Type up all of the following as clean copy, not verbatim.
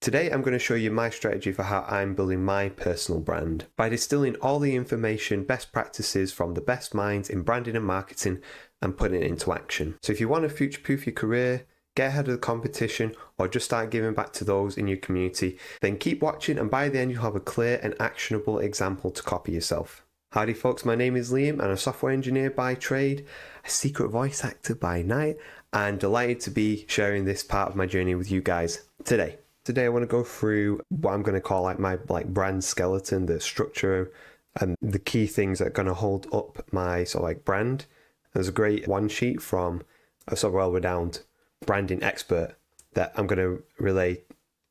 Today I'm going to show you my strategy for how I'm building my personal brand by distilling all the information, best practices from the best minds in branding and marketing and putting it into action. So if you want to future-proof your career, get ahead of the competition, or just start giving back to those in your community, then keep watching and by the end you'll have a clear and actionable example to copy yourself. Howdy folks, my name is Liam. I'm a software engineer by trade, a secret voice actor by night, and delighted to be sharing this part of my journey with you guys today. Today I want to go through what I'm going to call my brand skeleton, the structure and the key things that are going to hold up my brand. There's a great one sheet from a well-renowned branding expert that I'm going to relay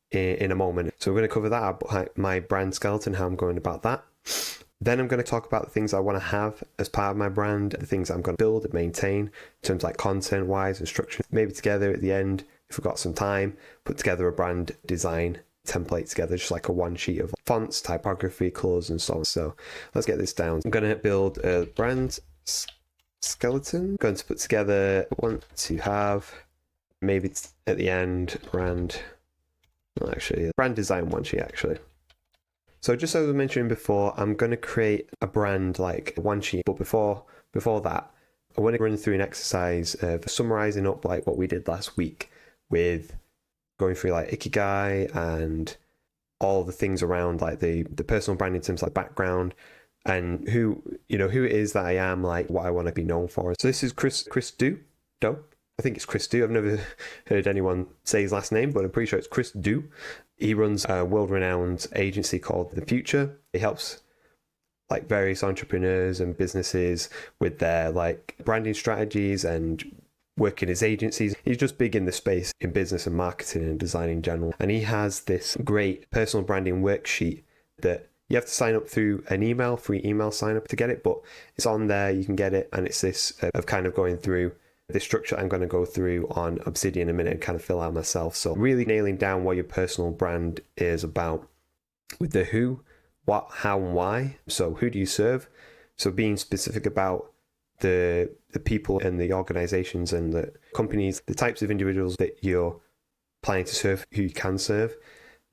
in a moment. So we're going to cover that, my brand skeleton, how I'm going about that. Then I'm going to talk about the things I want to have as part of my brand, the things I'm going to build and maintain in terms like content-wise and structure. Maybe together at the end, if we've got some time, put together a brand design template together, just like a one sheet of fonts, typography, colors, and so on. So let's get this down. I'm going to build a brand skeleton. I'm going to put together, I want to have, maybe at the end, brand design one sheet actually. So just as I was mentioning before, I'm going to create a brand like one sheet, but before that, I want to run through an exercise of summarizing up like what we did last week with going through like Ikigai and all the things around like the personal brand in terms of like background and who it is that I am, like what I want to be known for. So this is Chris Do. I think it's Chris Do. I've never heard anyone say his last name, but I'm pretty sure it's Chris Do. He runs a world-renowned agency called The Future. He helps like various entrepreneurs and businesses with their like branding strategies and work in his agencies. He's just big in the space in business and marketing and design in general. And he has this great personal branding worksheet that you have to sign up through an free email sign up to get it, but it's on there, you can get it. And it's this of kind of going through the structure I'm going to go through on Obsidian in a minute and kind of fill out myself. So really nailing down what your personal brand is about with the who, what, how, and why. So who do you serve? So being specific about the people and the organizations and the companies, the types of individuals that you're planning to serve, who you can serve.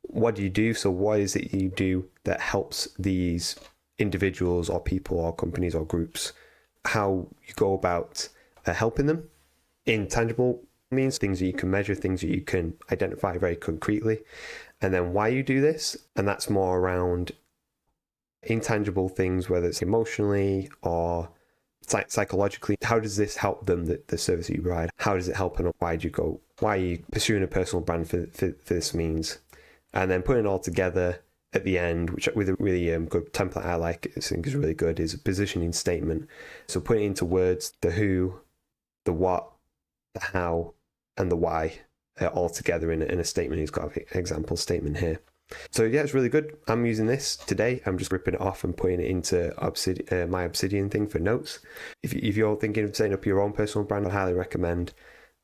What do you do? So what is it you do that helps these individuals or people or companies or groups? How you go about helping them in tangible means, things that you can measure, things that you can identify very concretely. And then why you do this. And that's more around intangible things, whether it's emotionally or psychologically. How does this help them, the service that you provide? How does it help, and why are you pursuing a personal brand for this means? And then putting it all together at the end, which with a really good template I think is really good, is a positioning statement. So putting it into words, the who, the what, the how, and the why all together in a statement. He's got an example statement here. So yeah, it's really good. I'm using this today. I'm just ripping it off and putting it into my Obsidian thing for notes. If you're thinking of setting up your own personal brand, I highly recommend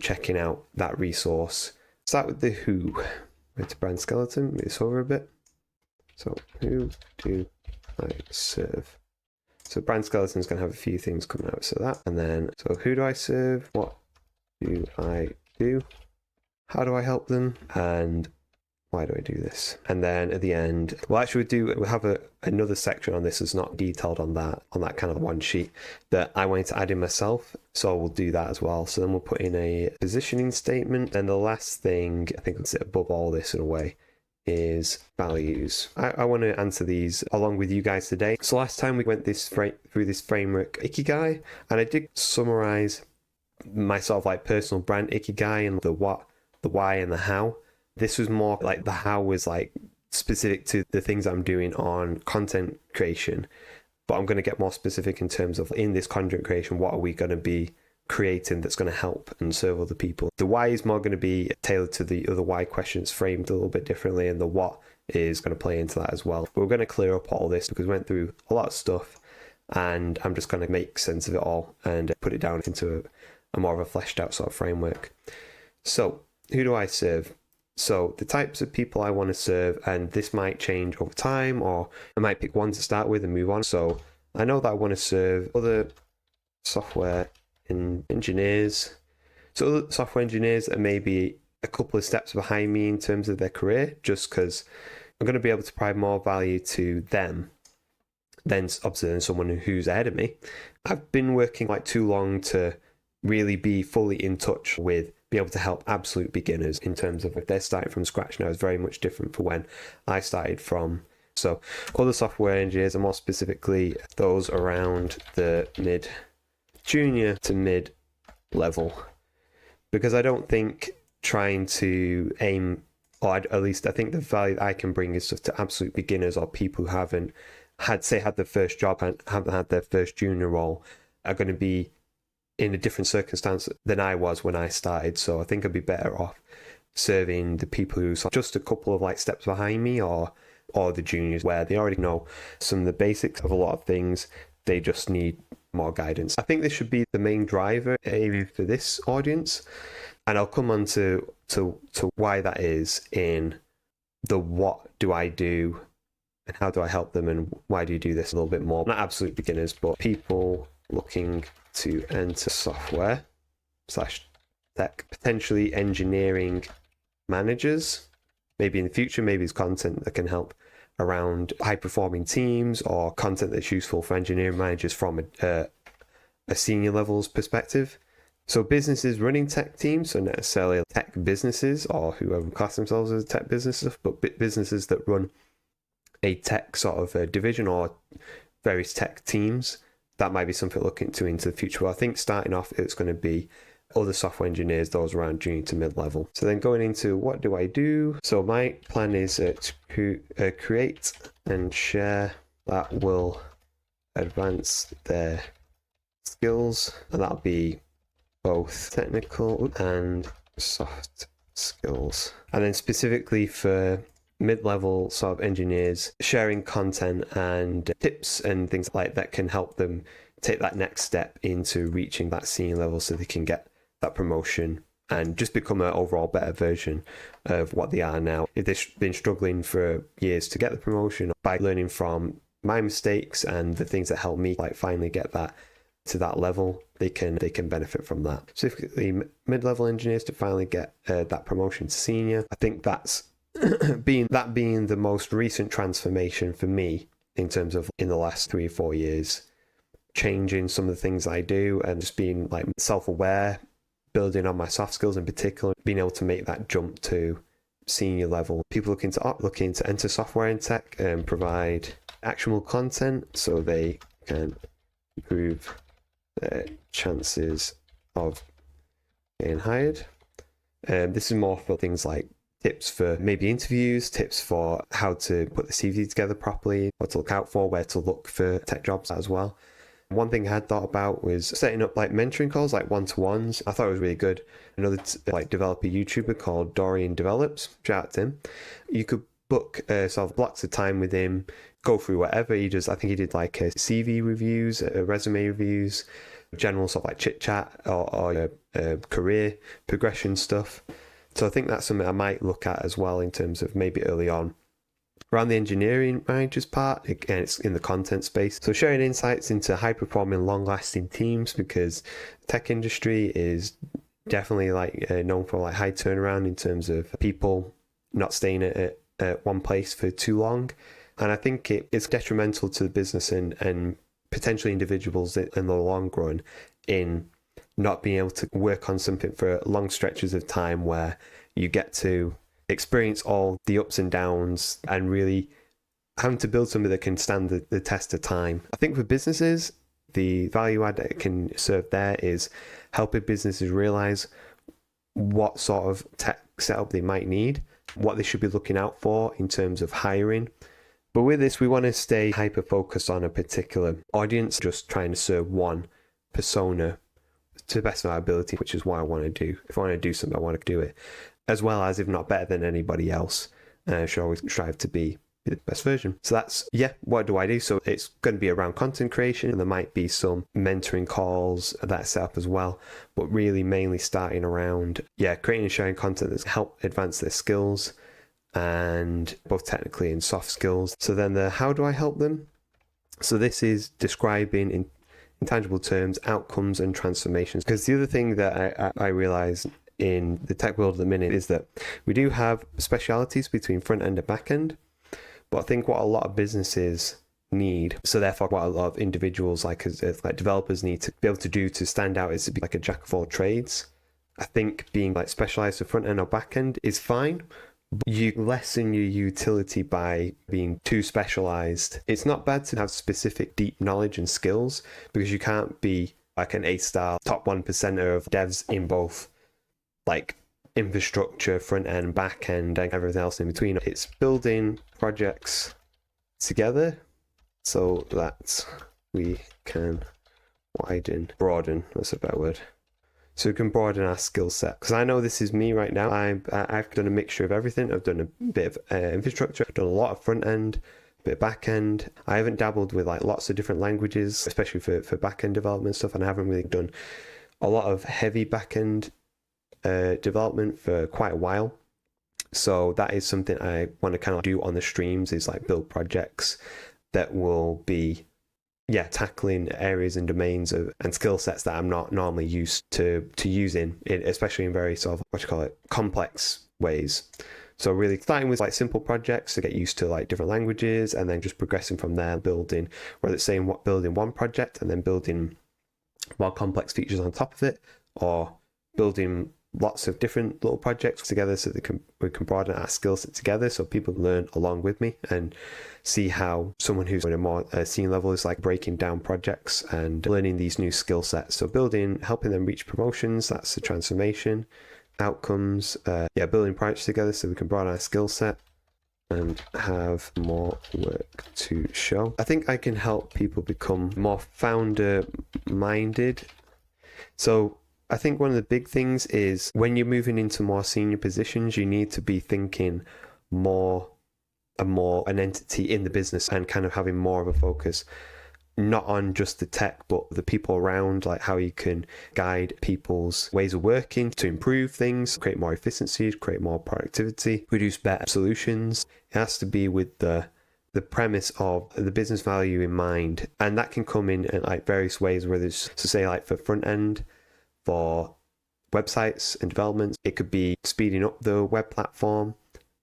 checking out that resource. Start with the who. With the brand skeleton, move this over a bit. So who do I serve? So brand skeleton is going to have a few things coming out. So that, and then, so who do I serve? What do I do? How do I help them? And why do I do this? And then at the end, we'll have another section on this that's not detailed on that kind of one sheet that I wanted to add in myself. So we'll do that as well. So then we'll put in a positioning statement. And the last thing, I think it's above all this in a way, is values. I want to answer these along with you guys today. So last time we went through this framework Ikigai, and I did summarize my personal brand Ikigai and the what, the why, and the how. This was more like the how was like specific to the things I'm doing on content creation, but I'm going to get more specific in terms of in this content creation, what are we going to be creating that's going to help and serve other people. The why is more going to be tailored to the other why questions, framed a little bit differently, and the what is going to play into that as well. But we're going to clear up all this because we went through a lot of stuff, and I'm just going to make sense of it all and put it down into a more of a fleshed out sort of framework. So who do I serve? So the types of people I want to serve, and this might change over time, or I might pick one to start with and move on. So I know that I want to serve other software engineers. So other software engineers that maybe a couple of steps behind me in terms of their career, just because I'm going to be able to provide more value to them than obviously than someone who's ahead of me. I've been working like too long to really be fully in touch with, be able to help absolute beginners in terms of if they're starting from scratch now. Is very much different for when I started from. So other software engineers, and more specifically those around the mid junior to mid level, because I don't think trying to aim, or at least I think the value I can bring is just to absolute beginners or people who haven't had their first job and haven't had their first junior role, are going to be in a different circumstance than I was when I started. So I think I'd be better off serving the people who are just a couple of like steps behind me, or the juniors where they already know some of the basics of a lot of things. They just need more guidance. I think this should be the main driver area for this audience, and I'll come on to why that is in the what do I do and how do I help them and why do you do this a little bit more. Not absolute beginners, but people looking to enter software / tech, potentially engineering managers. Maybe in the future, maybe it's content that can help around high performing teams, or content that's useful for engineering managers from a senior levels perspective. So businesses running tech teams, so not necessarily tech businesses or whoever class themselves as tech businesses, but businesses that run a tech sort of a division or various tech teams. That might be something looking into the future. But I think starting off, it's going to be other software engineers, those around junior to mid-level. So then going into what do I do? So my plan is to create and share that will advance their skills, and that'll be both technical and soft skills. And then specifically for mid-level sort of engineers, sharing content and tips and things like that can help them take that next step into reaching that senior level, so they can get that promotion and just become an overall better version of what they are now. If they've been struggling for years to get the promotion, by learning from my mistakes and the things that helped me like finally get that to that level, they can benefit from that. Specifically mid-level engineers to finally get that promotion to senior. I think that's being the most recent transformation for me in terms of in the last 3 or 4 years, changing some of the things I do and just being like self-aware, building on my soft skills in particular, being able to make that jump to senior level. People looking to enter software and tech and provide actionable content so they can improve their chances of getting hired. This is more for things like tips for maybe interviews, tips for how to put the CV together properly, what to look out for, where to look for tech jobs as well. One thing I had thought about was setting up like mentoring calls, like one-to-ones. I thought it was really good. Another like developer YouTuber called Dorian Develops, shout out to him. You could book sort of blocks of time with him, go through whatever he does. I think he did like CV reviews, resume reviews, general sort of like chit chat or career progression stuff. So I think that's something I might look at as well in terms of maybe early on. Around the engineering managers part, again, it's in the content space. So sharing insights into high-performing, long-lasting teams, because the tech industry is definitely like known for like high turnaround in terms of people not staying at one place for too long. And I think it's detrimental to the business and potentially individuals in the long run in not being able to work on something for long stretches of time where you get to experience all the ups and downs and really having to build something that can stand the test of time. I think for businesses, the value add that it can serve there is helping businesses realize what sort of tech setup they might need, what they should be looking out for in terms of hiring. But with this, we want to stay hyper focused on a particular audience, just trying to serve one persona to the best of our ability, which is what I want to do. If I want to do something, I want to do it. As well as, if not better than anybody else, should always strive to be the best version. So that's, what do I do? So it's going to be around content creation, and there might be some mentoring calls that set up as well, but really mainly starting around, creating and sharing content that's help advance their skills, and both technically and soft skills. So then how do I help them? So this is describing in tangible terms outcomes and transformations, because the other thing that I realize in the tech world at the minute is that we do have specialities between front end and back end, but I think what a lot of businesses need, so therefore what a lot of individuals like developers need to be able to do to stand out, is to be like a jack of all trades. I think being like specialized for front end or back end is fine. You lessen your utility by being too specialized. It's not bad to have specific deep knowledge and skills, because you can't be like an A-star top 1% of devs in both like infrastructure, front end, back end, and everything else in between. It's building projects together so that we can broaden, that's a better word. So we can broaden our skill set. Because I know this is me right now. I've done a mixture of everything. I've done a bit of infrastructure. I've done a lot of front end, a bit of back end. I haven't dabbled with like lots of different languages, especially for back end development stuff. And I haven't really done a lot of heavy back end development for quite a while. So that is something I want to kind of do on the streams, is like build projects that will be tackling areas and domains and skill sets that I'm not normally used to using, especially in very sort of complex ways. So really starting with like simple projects to get used to like different languages, and then just progressing from there, building, whether it's saying building one project and then building more complex features on top of it, or building lots of different little projects together so we can broaden our skill set together, so people learn along with me and see how someone who's at a more senior level is like breaking down projects and learning these new skill sets. So helping them reach promotions, that's the transformation. Outcomes, building projects together so we can broaden our skill set and have more work to show. I think I can help people become more founder minded. So I think one of the big things is when you're moving into more senior positions, you need to be thinking more an entity in the business, and kind of having more of a focus not on just the tech but the people around, like how you can guide people's ways of working to improve things, create more efficiencies, create more productivity, produce better solutions. It has to be with the premise of the business value in mind, and that can come in like various ways, whether it's to say like for front end, for websites and developments, it could be speeding up the web platform,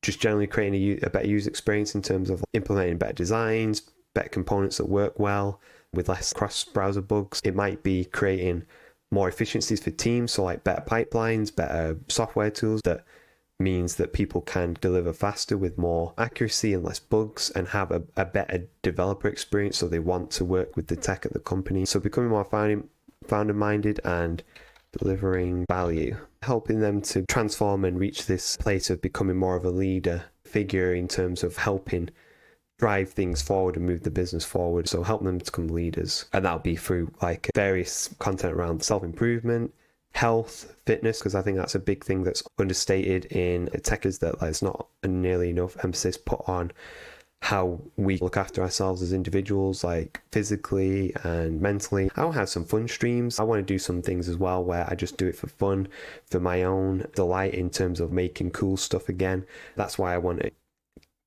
just generally creating a better user experience in terms of implementing better designs, better components that work well with less cross-browser bugs. It might be creating more efficiencies for teams, so like better pipelines, better software tools that means that people can deliver faster with more accuracy and less bugs, and have a better developer experience, so they want to work with the tech at the company. So becoming more founder-minded and delivering value, helping them to transform and reach this place of becoming more of a leader figure in terms of helping drive things forward and move the business forward. So helping them become leaders, and that'll be through like various content around self-improvement, health, fitness, because I think that's a big thing that's understated in tech, is that there's not nearly enough emphasis put on how we look after ourselves as individuals, like physically and mentally. I'll have some fun streams. I want to do some things as well where I just do it for fun, for my own delight in terms of making cool stuff again. That's why I want to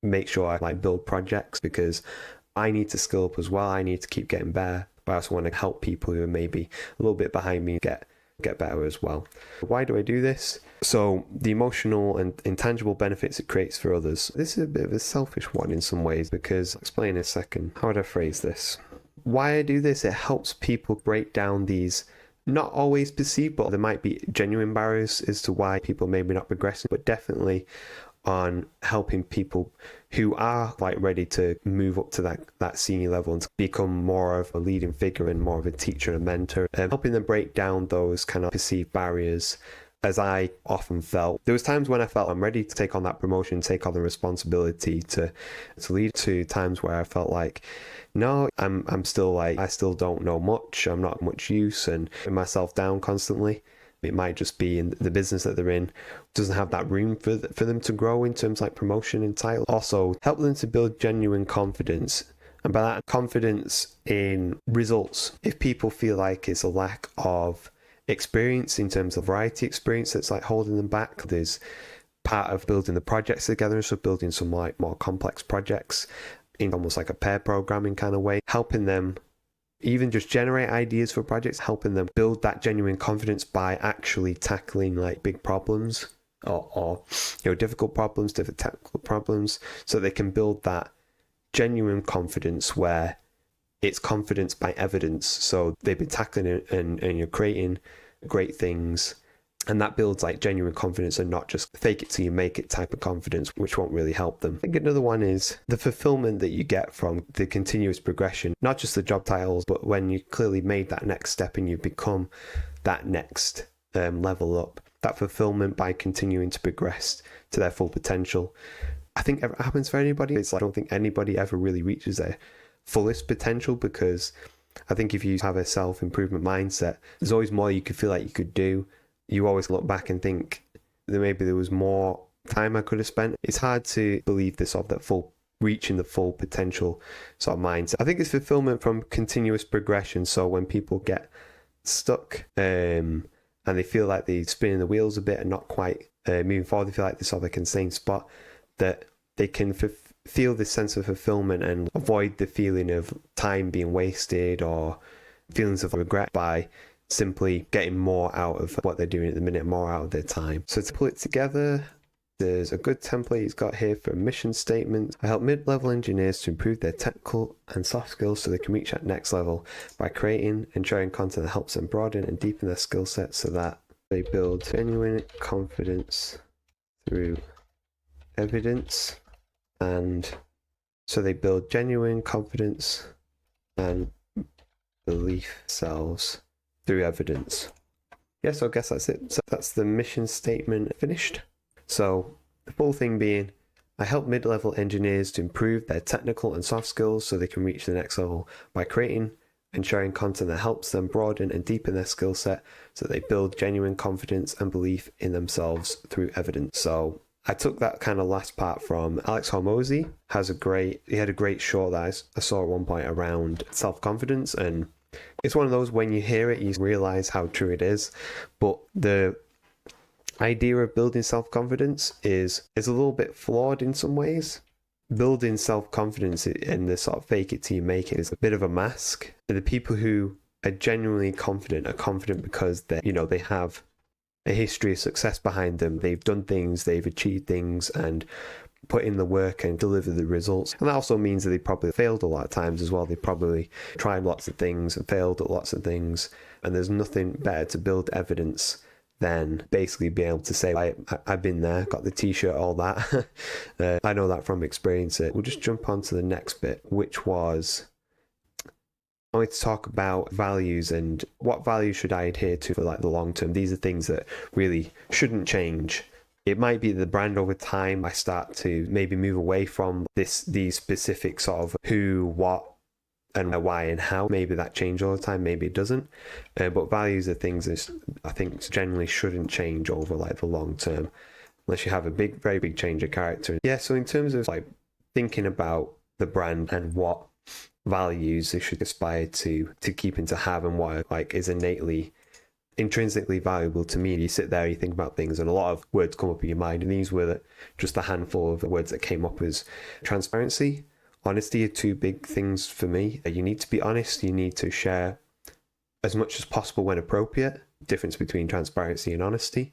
make sure I like build projects, because I need to skill up as well. I need to keep getting better, but I also want to help people who are maybe a little bit behind me get better as well. Why do I do this? So the emotional and intangible benefits it creates for others. This is a bit of a selfish one in some ways, because I'll explain in a second. How would I phrase this? Why I do this, it helps people break down these not always perceived, but there might be genuine barriers as to why people maybe not progressing, but definitely on helping people who are like ready to move up to that senior level and to become more of a leading figure and more of a teacher and mentor, and helping them break down those kind of perceived barriers. As I often felt, there was times when I felt I'm ready to take on that promotion, take on the responsibility to lead, to times where I felt like, no, I'm still like, I still don't know much, I'm not much use, and putting myself down constantly. It might just be in the business that they're in doesn't have that room for them to grow in terms of like promotion and title. Also, help them to build genuine confidence, and by that, confidence in results. If people feel like it's a lack of experience in terms of variety experience that's like holding them back, there's part of building the projects together, so building some like more complex projects in almost like a pair programming kind of way, helping them even just generate ideas for projects, helping them build that genuine confidence by actually tackling like big problems or difficult problems, different technical problems, so they can build that genuine confidence where it's confidence by evidence. So they've been tackling it and you're creating great things, and that builds like genuine confidence and not just fake it till you make it type of confidence, which won't really help them. I think another one is the fulfillment that you get from the continuous progression, not just the job titles, but when you clearly made that next step and you become that next level up, that fulfillment by continuing to progress to their full potential. I think it happens for anybody. It's like, I don't think anybody ever really reaches their fullest potential, because I think if you have a self-improvement mindset, there's always more you could feel like you could do. You always look back and think that maybe there was more time I could have spent. It's hard to believe this of that full reaching the full potential sort of mindset. I think it's fulfillment from continuous progression. So when people get stuck and they feel like they're spinning the wheels a bit and not quite moving forward, they feel like they're sort of like in the same spot, that they can feel this sense of fulfillment and avoid the feeling of time being wasted or feelings of regret by simply getting more out of what they're doing at the minute, more out of their time. So to pull it together, there's a good template he's got here for a mission statement. I help mid-level engineers to improve their technical and soft skills so they can reach that next level by creating and sharing content that helps them broaden and deepen their skill set so that they build genuine confidence through evidence. And so they build genuine confidence and belief themselves through evidence. Yeah, so I guess that's it. So that's the mission statement finished. So the full thing being, I help mid-level engineers to improve their technical and soft skills so they can reach the next level by creating and sharing content that helps them broaden and deepen their skill set so they build genuine confidence and belief in themselves through evidence. So I took that kind of last part from Alex Hormozi. He had a great short that I saw at one point around self-confidence, and it's one of those, when you hear it, you realize how true it is. But the idea of building self-confidence is a little bit flawed in some ways. Building self-confidence in the sort of fake it till you make it is a bit of a mask. The people who are genuinely confident are confident because they have a history of success behind them. They've done things, they've achieved things, and put in the work and deliver the results. And that also means that they probably failed a lot of times as well. They probably tried lots of things and failed at lots of things. And there's nothing better to build evidence than basically being able to say, I've been there, got the t-shirt, all that. I know that from experience. We'll just jump on to the next bit, which was, I wanted to talk about values and what values should I adhere to for like the long term. These are things that really shouldn't change. It might be the brand over time. I start to maybe move away from these specific sort of who, what, and why and how. Maybe that changes all the time, maybe it doesn't. But values are things that I think generally shouldn't change over like the long term, unless you have a very big change of character. Yeah, so in terms of like thinking about the brand and what values they should aspire to keep and to have, and what like is intrinsically valuable to me. You sit there, you think about things, and a lot of words come up in your mind, and these were just a handful of words that came up as transparency, honesty are two big things for me. You need to be honest, you need to share as much as possible when appropriate. Difference between transparency and honesty.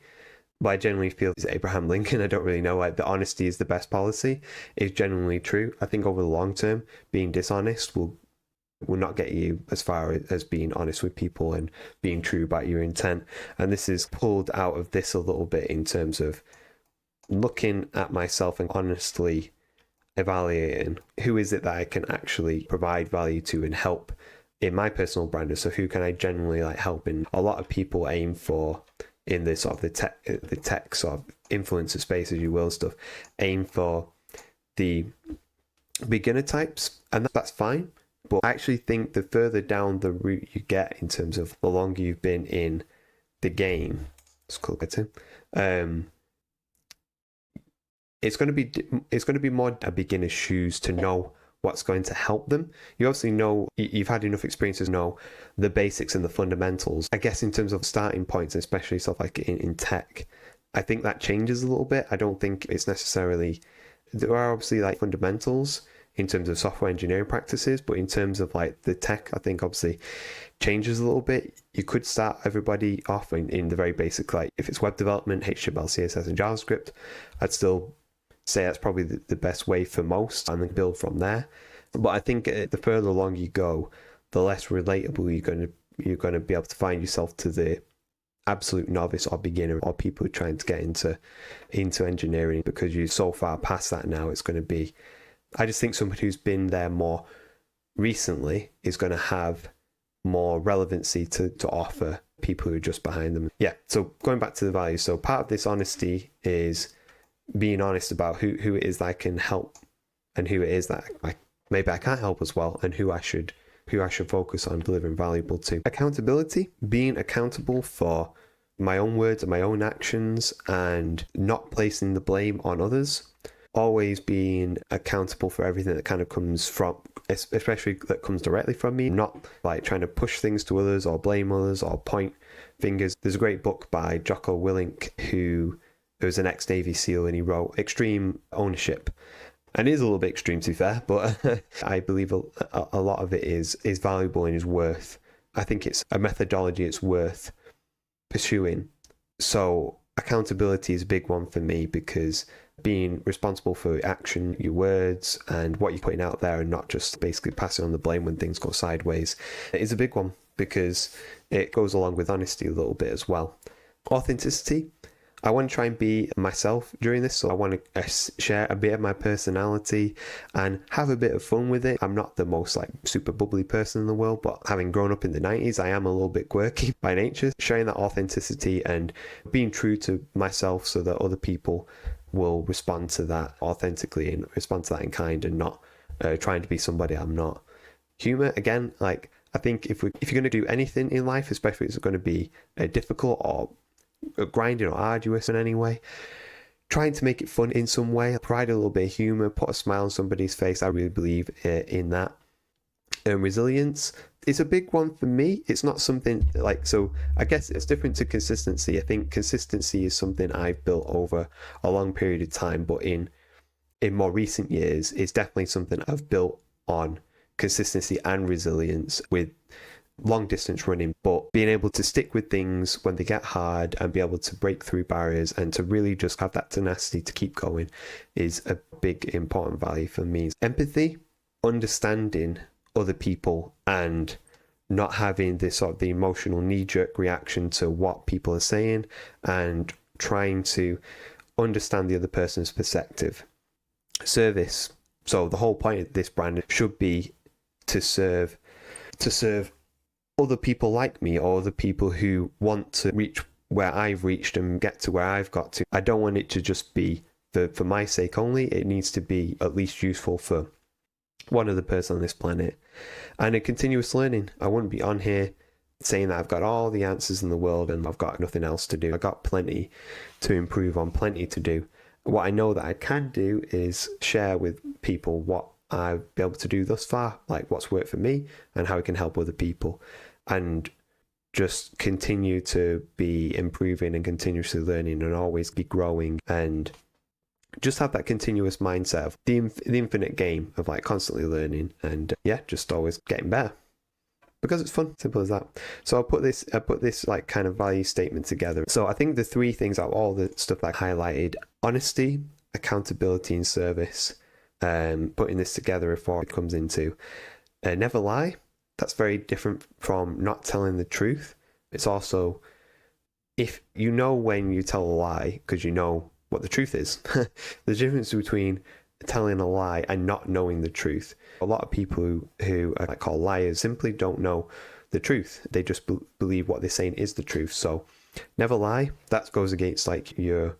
But I generally feel it's Abraham Lincoln. I don't really know, like the honesty is the best policy is generally true. I think over the long term, being dishonest will not get you as far as being honest with people and being true about your intent. And this is pulled out of this a little bit in terms of looking at myself and honestly evaluating who is it that I can actually provide value to and help in my personal brand. So who can I generally like help? And a lot of people aim for, in this sort of the tech sort of influencer space, as you will, stuff, aim for the beginner types, and that's fine. But I actually think the further down the route you get, in terms of the longer you've been in the game, it's called it, it's going to be more a beginner's shoes to know what's going to help them. You obviously know, you've had enough experiences to know the basics and the fundamentals. I guess in terms of starting points, especially stuff like in tech, I think that changes a little bit. I don't think it's necessarily, there are obviously like fundamentals in terms of software engineering practices, but in terms of like the tech, I think obviously changes a little bit. You could start everybody off in the very basic, like if it's web development, HTML, CSS, and JavaScript, I'd still say that's probably the best way for most, and then build from there. But I think the further along you go, the less relatable you're going to be able to find yourself to the absolute novice or beginner or people who are trying to get into engineering, because you're so far past that now. It's going to be, I just think somebody who's been there more recently is going to have more relevancy to offer people who are just behind them. Yeah, so going back to the values, so part of this honesty is being honest about who it is that I can help and who it is that maybe I can't help as well, and who I should focus on delivering valuable to. Accountability, being accountable for my own words and my own actions and not placing the blame on others. Always being accountable for everything that kind of comes from, especially that comes directly from me, not like trying to push things to others or blame others or point fingers. There's a great book by Jocko Willink, who was an ex-Navy SEAL, and he wrote Extreme Ownership. And it is a little bit extreme, to be fair, but I believe a lot of it is valuable and is worth, I think it's a methodology it's worth pursuing. So accountability is a big one for me, because being responsible for your action, your words, and what you're putting out there, and not just basically passing on the blame when things go sideways, is a big one, because it goes along with honesty a little bit as well. Authenticity. I want to try and be myself during this, so I want to share a bit of my personality and have a bit of fun with it. I'm not the most like super bubbly person in the world, but having grown up in the 90s, I am a little bit quirky by nature. Sharing that authenticity and being true to myself so that other people will respond to that authentically and respond to that in kind, and not trying to be somebody I'm not. Humor, again, like I think if you're going to do anything in life, especially if it's going to be difficult or grinding or arduous in any way, trying to make it fun in some way, provide a little bit of humor, put a smile on somebody's face. I really believe in that. Resilience is a big one for me. It's not something like, so I guess it's different to consistency. I think consistency is something I've built over a long period of time, but in more recent years, it's definitely something I've built on consistency and resilience with long distance running. But being able to stick with things when they get hard and be able to break through barriers and to really just have that tenacity to keep going is a big important value for me. Empathy, understanding other people and not having this sort of the emotional knee-jerk reaction to what people are saying, and trying to understand the other person's perspective. Service. So the whole point of this brand should be to serve other people like me, or other people who want to reach where I've reached and get to where I've got to. I don't want it to just be for my sake only. It needs to be at least useful for one other person on this planet. And a continuous learning. I wouldn't be on here saying that I've got all the answers in the world and I've got nothing else to do. I've got plenty to improve on, plenty to do. What I know that I can do is share with people what I've been able to do thus far, like what's worked for me and how it can help other people, and just continue to be improving and continuously learning and always be growing, and just have that continuous mindset of the infinite game of like constantly learning, and just always getting better because it's fun. Simple as that. So I put this like kind of value statement together. So I think the three things out of all the stuff that I highlighted: honesty, accountability, and service. Putting this together before it comes into never lie. That's very different from not telling the truth. It's also, if you know when you tell a lie because you know what the truth is. The difference between telling a lie and not knowing the truth. A lot of people who are called liars simply don't know the truth. They just believe what they're saying is the truth. So never lie. That goes against like your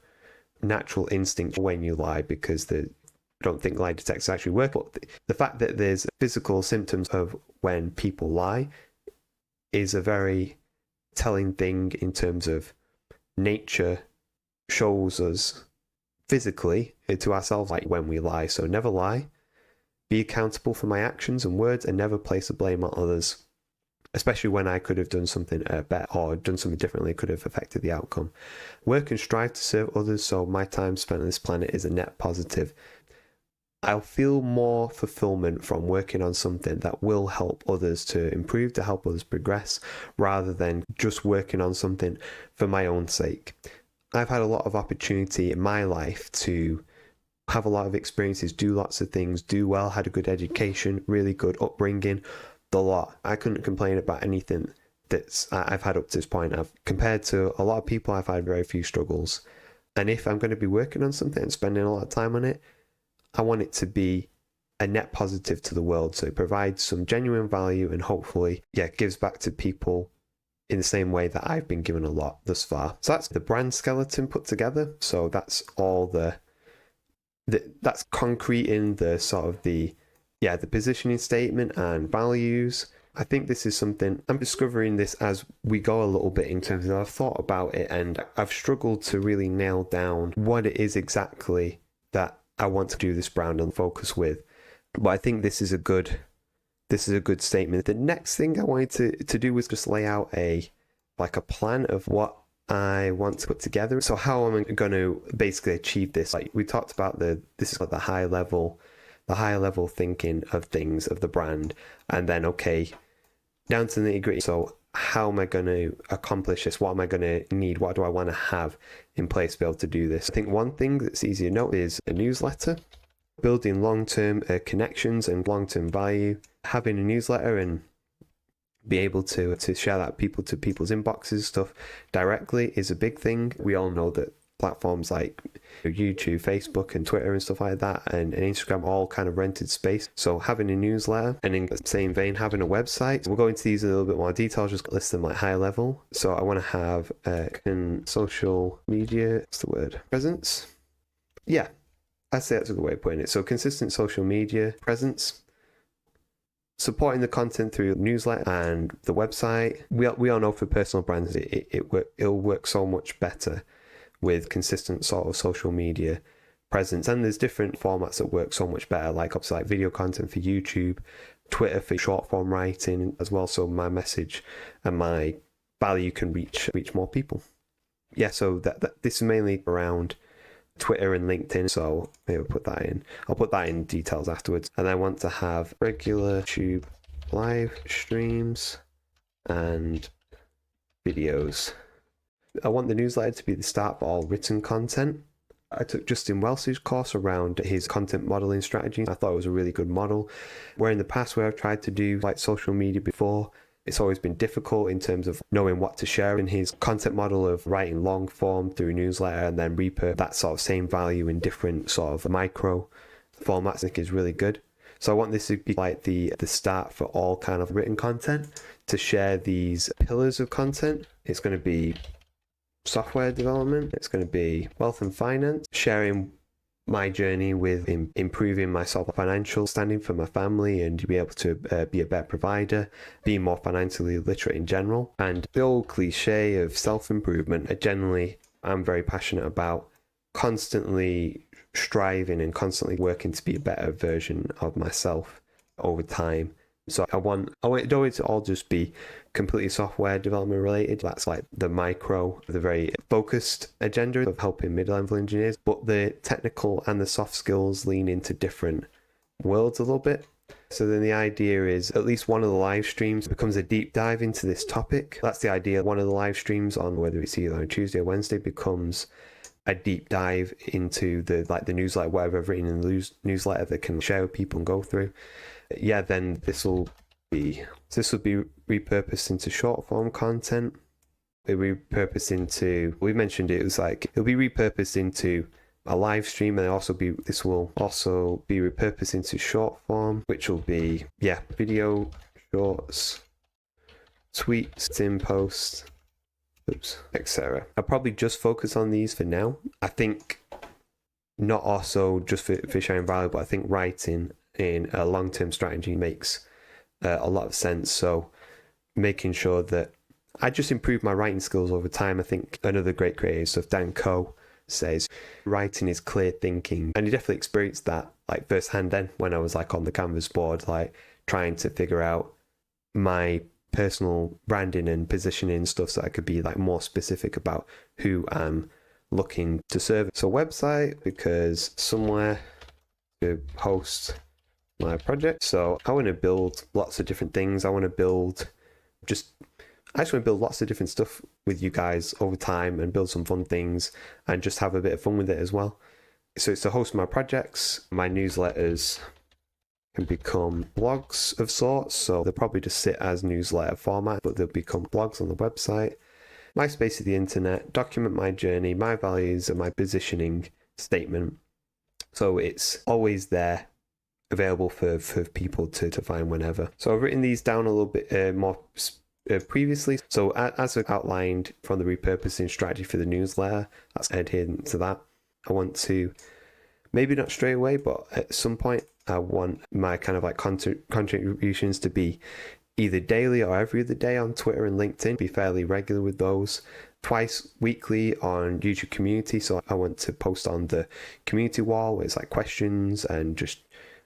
natural instinct when you lie, because I don't think lie detectors actually work. But the fact that there's physical symptoms of when people lie is a very telling thing in terms of nature shows us physically to ourselves like when we lie. So never lie, be accountable for my actions and words, and never place the blame on others, especially when I could have done something better or done something differently, could have affected the outcome. Work and strive to serve others, so my time spent on this planet is a net positive. I'll feel more fulfillment from working on something that will help others to improve, to help others progress, rather than just working on something for my own sake. I've had a lot of opportunity in my life to have a lot of experiences, do lots of things, do well, had a good education, really good upbringing, the lot. I couldn't complain about anything I've had up to this point. Compared to a lot of people, I've had very few struggles. And if I'm going to be working on something and spending a lot of time on it, I want it to be a net positive to the world. So it provides some genuine value and hopefully, gives back to people in the same way that I've been given a lot thus far. So that's the brand skeleton put together. So that's all that's concrete in the sort of the positioning statement and values. I think this is something I'm discovering this as we go a little bit in terms of I've thought about it and I've struggled to really nail down what it is exactly that I want to do this brand and focus with. But I think this is a good statement. The next thing I wanted to do was just lay out a plan of what I want to put together. So how am I going to basically achieve this? Like we talked about this is like the high level thinking of things, of the brand, and then down to the nitty gritty. So how am I going to accomplish this? What am I going to need? What do I want to have in place to be able to do this? I think one thing that's easy to note is a newsletter, building long-term connections and long-term value, having a newsletter and be able to share that to people's inboxes stuff directly is a big thing. We all know that platforms like YouTube, Facebook and Twitter and stuff like that and Instagram all kind of rented space. So having a newsletter and in the same vein having a website. We'll go into these in a little bit more detail, just list them like high level. So I want to have social media, what's the word? Presence? Yeah, I'd say that's a good way of putting it. So consistent social media presence, supporting the content through newsletter and the website. We all know for personal brands it'll work so much better with consistent sort of social media presence. And there's different formats that work so much better, like obviously like video content for YouTube, Twitter for short form writing as well. So my message and my value can reach more people. Yeah, so that this is mainly around Twitter and LinkedIn. So maybe I'll put that in details afterwards. And I want to have regular YouTube live streams and videos. I want the newsletter to be the start for all written content. I took Justin Welsh's course around his content modeling strategy. I thought it was a really good model. Where in the past where I've tried to do like social media before, it's always been difficult in terms of knowing what to share. In his content model of writing long form through newsletter and then repurpose that sort of same value in different sort of micro formats, I think is really good. So I want this to be like the start for all kind of written content, to share these pillars of content. It's going to be software development, it's going to be wealth and finance, sharing my journey with improving my sort of financial standing for my family and to be able to be a better provider, being more financially literate in general, and the old cliche of self-improvement. I'm very passionate about constantly striving and constantly working to be a better version of myself over time. So I want it to all just be completely software development related. That's like the very focused agenda of helping mid-level engineers, but the technical and the soft skills lean into different worlds a little bit. So then the idea is at least one of the live streams becomes a deep dive into this topic. That's the idea. One of the live streams on whether it's either on Tuesday or Wednesday becomes a deep dive into the newsletter, whatever I've written in the newsletter that can share with people and go through. Yeah, then this will be repurposed into short form content. It'll be repurposed into, we mentioned it'll be repurposed into a live stream, and this will also be repurposed into short form, which will be video, shorts, tweets, in posts, etc. I'll probably just focus on these for now. I think not also just for sharing value, but I think writing in a long-term strategy makes a lot of sense. So making sure that I just improve my writing skills over time. I think another great creative stuff, Dan Coe, says writing is clear thinking, and he definitely experienced that like firsthand then when I was like on the canvas board, like trying to figure out my personal branding and positioning stuff so I could be like more specific about who I'm looking to serve. So website, because somewhere to host my project. So I want to build lots of different things. I just want to build lots of different stuff with you guys over time and build some fun things and just have a bit of fun with it as well. So it's to host my projects. My newsletters can become blogs of sorts. So they'll probably just sit as newsletter format, but they'll become blogs on the website. My space of the internet, document my journey, my values, and my positioning statement. So it's always there, available for people to find whenever. So I've written these down a little bit more previously. So as I outlined from the repurposing strategy for the newsletter, that's adhered to that. I want to, maybe not straight away, but at some point, I want my kind of like contributions to be either daily or every other day on Twitter and LinkedIn, be fairly regular with those. Twice weekly on YouTube community. So I want to post on the community wall where it's like questions and just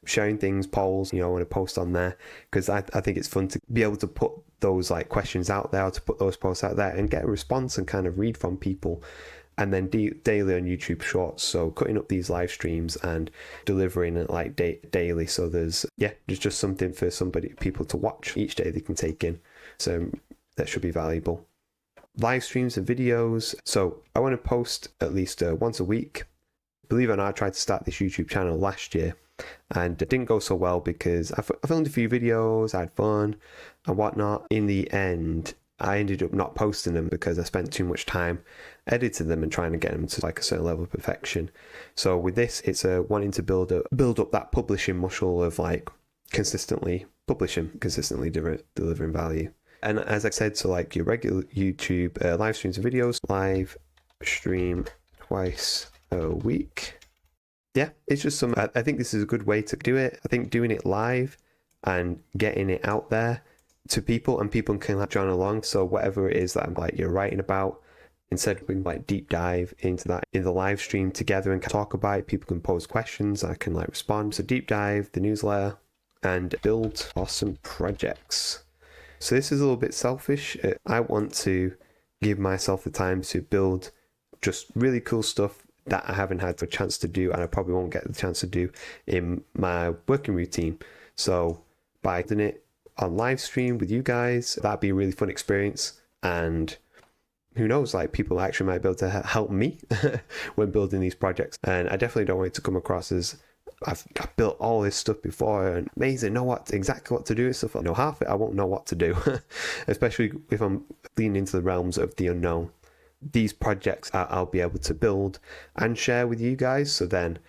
sharing things, polls, I want to post on there because I think it's fun to be able to put those like questions out there, to put those posts out there and get a response and kind of read from people. And then daily on YouTube Shorts, so cutting up these live streams and delivering it like daily. So there's just something for people to watch each day they can take in. So that should be valuable. Live streams and videos. So I want to post at least once a week. Believe it or not, I tried to start this YouTube channel last year and it didn't go so well because I filmed a few videos, I had fun and whatnot. In the end, I ended up not posting them because I spent too much time editing them and trying to get them to like a certain level of perfection. So with this, it's wanting to build up that publishing muscle of like consistently publishing, consistently delivering value. And as I said, so like your regular YouTube live streams and videos, live stream twice a week. Yeah, it's just I think this is a good way to do it. I think doing it live and getting it out there to people and people can like join along. So whatever it is that I'm like you're writing about, instead we can like deep dive into that in the live stream together and talk about it. People can pose questions, I can like respond. So deep dive, the newsletter, and build awesome projects. So this is a little bit selfish. I want to give myself the time to build just really cool stuff that I haven't had the chance to do and I probably won't get the chance to do in my working routine. So by doing it on live stream with you guys, that'd be a really fun experience. And who knows, like people actually might be able to help me when building these projects. And I definitely don't want it to come across as I've built all this stuff before and amazing, know exactly what to do and stuff. Half it I won't know what to do, especially if I'm leaning into the realms of the unknown. These projects I'll be able to build and share with you guys, so then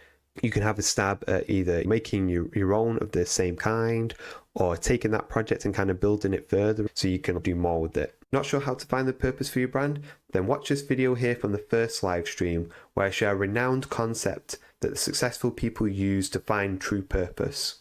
you can have a stab at either making your own of the same kind or taking that project and kind of building it further so you can do more with it. Not sure how to find the purpose for your brand? Then watch this video here from the first live stream where I share a renowned concept that the successful people use to find true purpose.